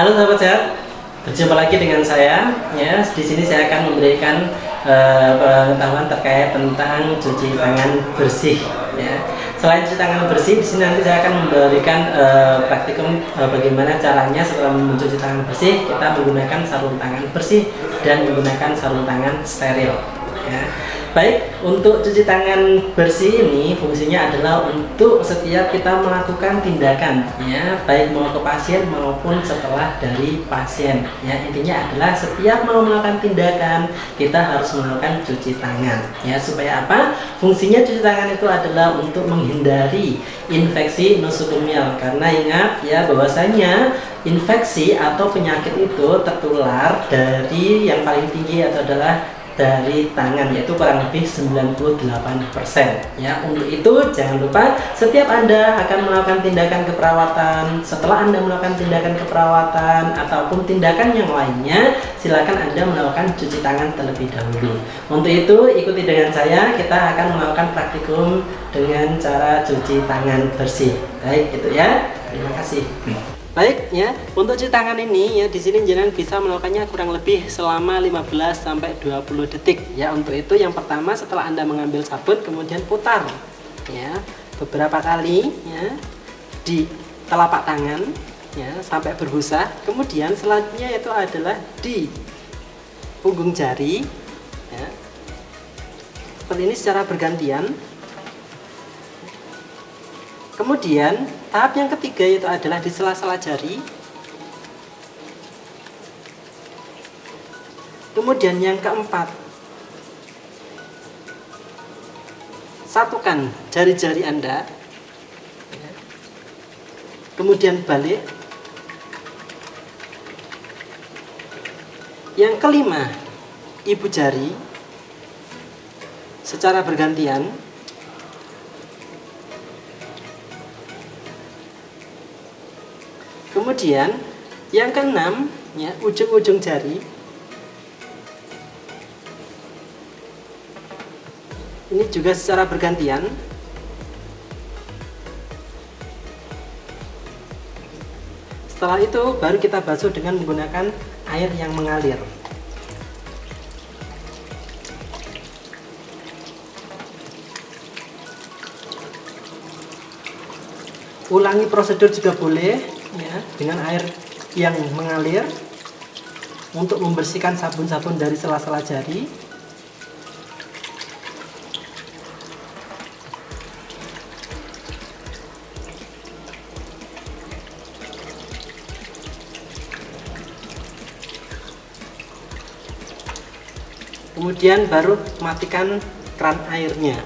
Halo sahabat sehat, berjumpa lagi dengan saya. Ya, di sini saya akan memberikan pengetahuan terkait tentang cuci tangan bersih. Ya, selain cuci tangan bersih, di sini nanti saya akan memberikan praktikum bagaimana caranya setelah mencuci tangan bersih kita menggunakan sarung tangan bersih dan menggunakan sarung tangan steril. Ya. Baik, untuk cuci tangan bersih ini fungsinya adalah untuk setiap kita melakukan tindakan, ya, baik mau ke pasien maupun setelah dari pasien. Ya, intinya adalah setiap mau melakukan tindakan kita harus melakukan cuci tangan. Ya, supaya apa? Fungsinya cuci tangan itu adalah untuk menghindari infeksi nosokomial. Karena ingat ya bahwasanya infeksi atau penyakit itu tertular dari yang paling tinggi atau adalah dari tangan, yaitu kurang lebih 98%. Ya, untuk itu jangan lupa setiap Anda akan melakukan tindakan keperawatan, setelah Anda melakukan tindakan keperawatan ataupun tindakan yang lainnya, silakan Anda melakukan cuci tangan terlebih dahulu. Untuk itu ikuti dengan saya, kita akan melakukan praktikum dengan cara cuci tangan bersih. Baik, itu ya. Terima kasih. Baik ya, untuk cuci tangan ini ya di sini jenengan bisa melakukannya kurang lebih selama 15 sampai 20 detik ya. Untuk itu yang pertama setelah Anda mengambil sabun kemudian putar ya beberapa kali ya di telapak tangan ya sampai berbusa. Kemudian selanjutnya itu adalah di punggung jari ya. Seperti ini secara bergantian. Kemudian tahap yang ketiga itu adalah di sela-sela jari. Kemudian yang keempat, satukan jari-jari Anda. Kemudian balik. Yang kelima, ibu jari secara bergantian. Kemudian yang keenam ya, ujung-ujung jari. Ini juga secara bergantian. Setelah itu baru kita basuh dengan menggunakan air yang mengalir. Ulangi prosedur juga boleh ya, dengan air yang mengalir untuk membersihkan sabun-sabun dari sela-sela jari. Kemudian baru matikan keran airnya.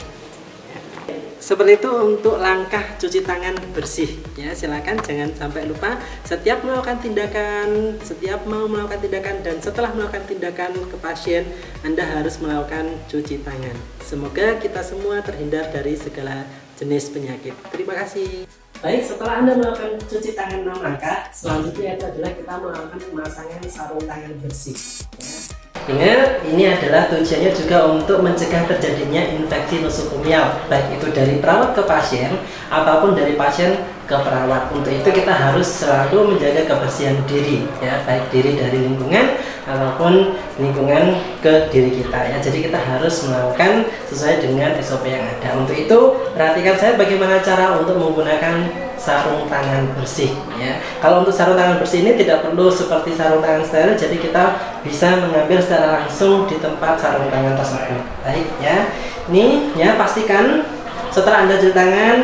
Seperti itu untuk langkah cuci tangan bersih ya. Silakan jangan sampai lupa setiap melakukan tindakan, setiap mau melakukan tindakan dan setelah melakukan tindakan ke pasien Anda harus melakukan cuci tangan. Semoga kita semua terhindar dari segala jenis penyakit. Terima kasih. Baik, setelah Anda melakukan cuci tangan 6 langkah, selanjutnya itu adalah kita melakukan pemasangan sarung tangan bersih ya. Ingat, ini adalah tujuannya juga untuk mencegah terjadinya infeksi nosokomial, baik itu dari perawat ke pasien ataupun dari pasien ke perawat. Untuk itu kita harus selalu menjaga kebersihan diri, ya, baik diri dari lingkungan ataupun lingkungan ke diri kita. Ya, jadi kita harus melakukan sesuai dengan SOP yang ada. Untuk itu perhatikan saya bagaimana cara untuk menggunakan sarung tangan bersih ya. Kalau untuk sarung tangan bersih ini tidak perlu seperti sarung tangan steril, jadi kita bisa mengambil secara langsung di tempat sarung tangan tersebut. Baik ya. Ini ya, pastikan setelah Anda cuci tangan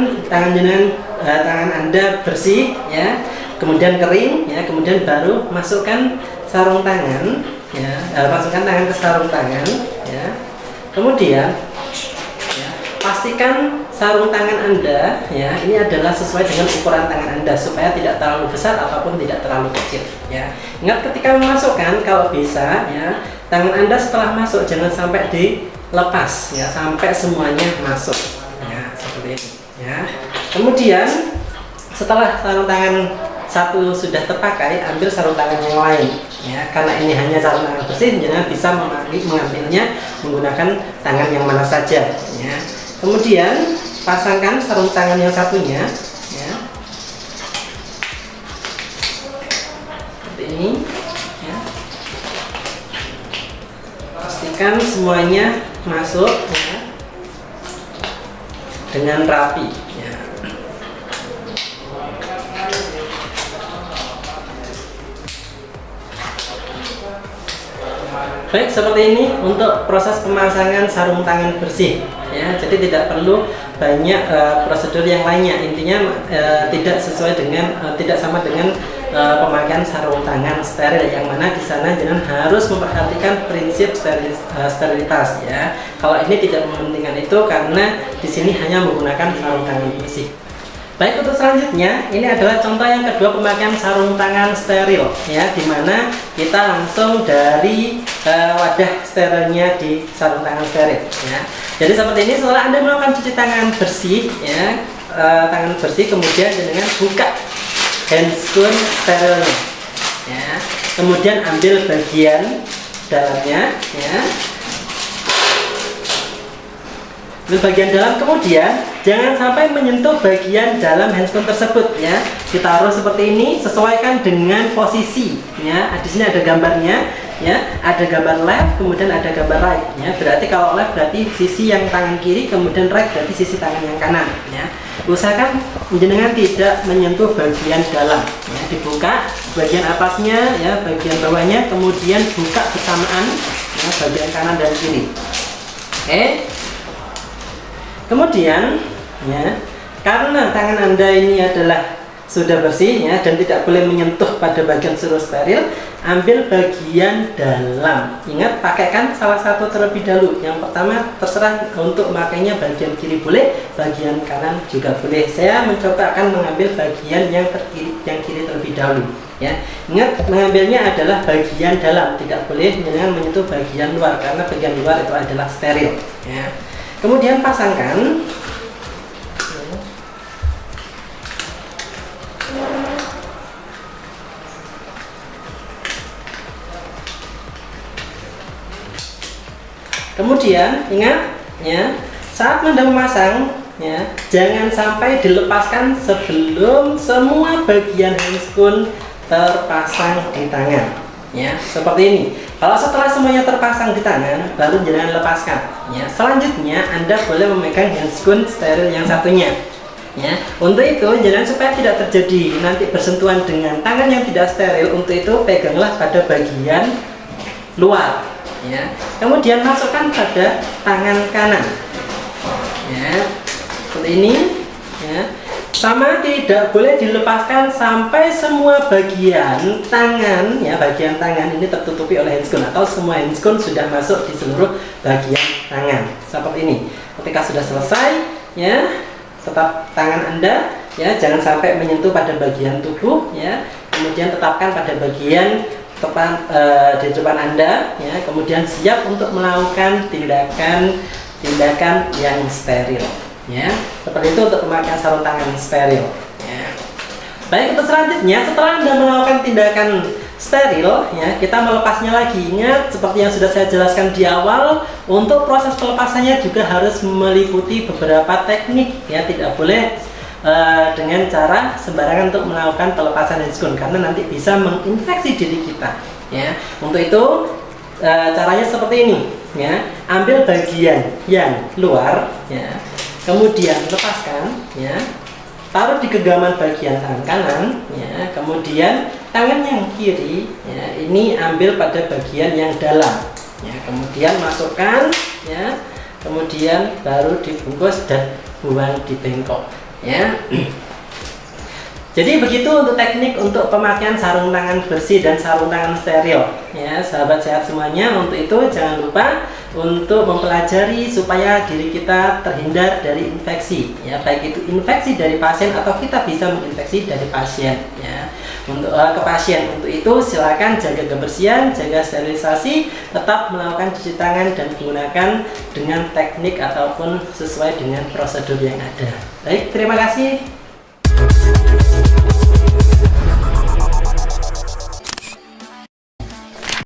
tangan Anda bersih ya, kemudian kering ya, kemudian baru masukkan sarung tangan ya, masukkan tangan ke sarung tangan ya. Kemudian ya, pastikan sarung tangan Anda ya ini adalah sesuai dengan ukuran tangan Anda supaya tidak terlalu besar ataupun tidak terlalu kecil ya. Ingat ketika memasukkan, kalau bisa ya tangan Anda setelah masuk jangan sampai dilepas ya, sampai semuanya masuk ya, seperti itu ya. Kemudian setelah sarung tangan satu sudah terpakai, ambil sarung tangan yang lain ya. Karena ini hanya sarung tangan bersih, jangan bisa mengambilnya menggunakan tangan yang mana saja ya. Kemudian pasangkan sarung tangan yang satunya ya. Seperti pastikan semuanya masuk ya, dengan rapi ya. Baik, seperti ini untuk proses pemasangan sarung tangan bersih ya. Jadi tidak perlu banyak prosedur yang lainnya. Intinya tidak sesuai dengan tidak sama dengan pemakaian sarung tangan steril, yang mana di sana jangan harus memperhatikan prinsip sterilitas ya. Kalau ini tidak mementingkan itu karena di sini hanya menggunakan sarung tangan bersih. Baik, untuk selanjutnya ini adalah contoh yang kedua pemakaian sarung tangan steril ya, dimana kita langsung dari wadah sterilnya di sarung tangan steril ya. Jadi seperti ini, setelah Anda melakukan cuci tangan bersih ya, tangan bersih, kemudian dengan buka handscoon sterilnya ya, kemudian ambil bagian dalamnya ya, bagian dalam, kemudian jangan sampai menyentuh bagian dalam handscoon tersebut ya. Ditaruh seperti ini, sesuaikan dengan posisi ya. Di sini ada gambarnya ya, ada gambar left, kemudian ada gambar right ya. Berarti kalau left berarti sisi yang tangan kiri, kemudian right berarti sisi tangan yang kanan ya. Usahakan jenengan tidak menyentuh bagian dalam ya. Dibuka bagian atasnya ya, bagian bawahnya, kemudian buka bersamaan ya, bagian kanan dan kiri. Oke. Kemudian ya, karena tangan Anda ini adalah sudah bersih ya, dan tidak boleh menyentuh pada bagian seluruh steril, ambil bagian dalam. Ingat, pakaikan salah satu terlebih dahulu. Yang pertama terserah untuk makainya bagian kiri boleh, bagian kanan juga boleh. Saya mencoba akan mengambil bagian yang kiri terlebih dahulu ya. Ingat, mengambilnya adalah bagian dalam, tidak boleh dengan menyentuh bagian luar karena bagian luar itu adalah steril ya. Kemudian pasangkan kemudian ingat ya, saat Anda memasang ya, jangan sampai dilepaskan sebelum semua bagian handscoon terpasang di tangan ya, seperti ini. Kalau setelah semuanya terpasang di tangan, baru jangan lepaskan ya. Selanjutnya Anda boleh memegang handscoon steril yang satunya ya. Untuk itu, jangan supaya tidak terjadi nanti bersentuhan dengan tangan yang tidak steril, untuk itu peganglah pada bagian luar ya. Kemudian masukkan pada tangan kanan ya, seperti ini ya. Sama, tidak boleh dilepaskan sampai semua bagian tangan ya, bagian tangan ini tertutupi oleh handscoon atau semua handscoon sudah masuk di seluruh bagian tangan seperti ini. Ketika sudah selesai ya, tetap tangan Anda ya, jangan sampai menyentuh pada bagian tubuh ya. Kemudian tetapkan pada bagian tepat di depan Anda ya. Kemudian siap untuk melakukan tindakan yang steril ya. Seperti itu untuk pemakaian sarung tangan steril ya. Baik, untuk selanjutnya setelah Anda melakukan tindakan steril ya, kita melepasnya lagi. Ingat, seperti yang sudah saya jelaskan di awal, untuk proses pelepasannya juga harus meliputi beberapa teknik ya. Tidak boleh dengan cara sembarangan untuk melakukan pelepasan handscoon karena nanti bisa menginfeksi diri kita ya. Untuk itu caranya seperti ini ya. Ambil bagian yang luar ya, kemudian lepaskan ya, taruh di genggaman bagian tangan kanan ya, kemudian tangan yang kiri ya, ini ambil pada bagian yang dalam ya, kemudian masukkan ya, kemudian baru dibungkus dan buang di bengkok ya. Jadi begitu untuk teknik untuk pemakaian sarung tangan bersih dan sarung tangan steril ya, sahabat sehat semuanya. Untuk itu jangan lupa untuk mempelajari supaya diri kita terhindar dari infeksi ya, baik itu infeksi dari pasien atau kita bisa menginfeksi dari pasien ya. Untuk ke pasien, untuk itu silakan jaga kebersihan, jaga sterilisasi, tetap melakukan cuci tangan dan gunakan dengan teknik ataupun sesuai dengan prosedur yang ada. Baik, terima kasih.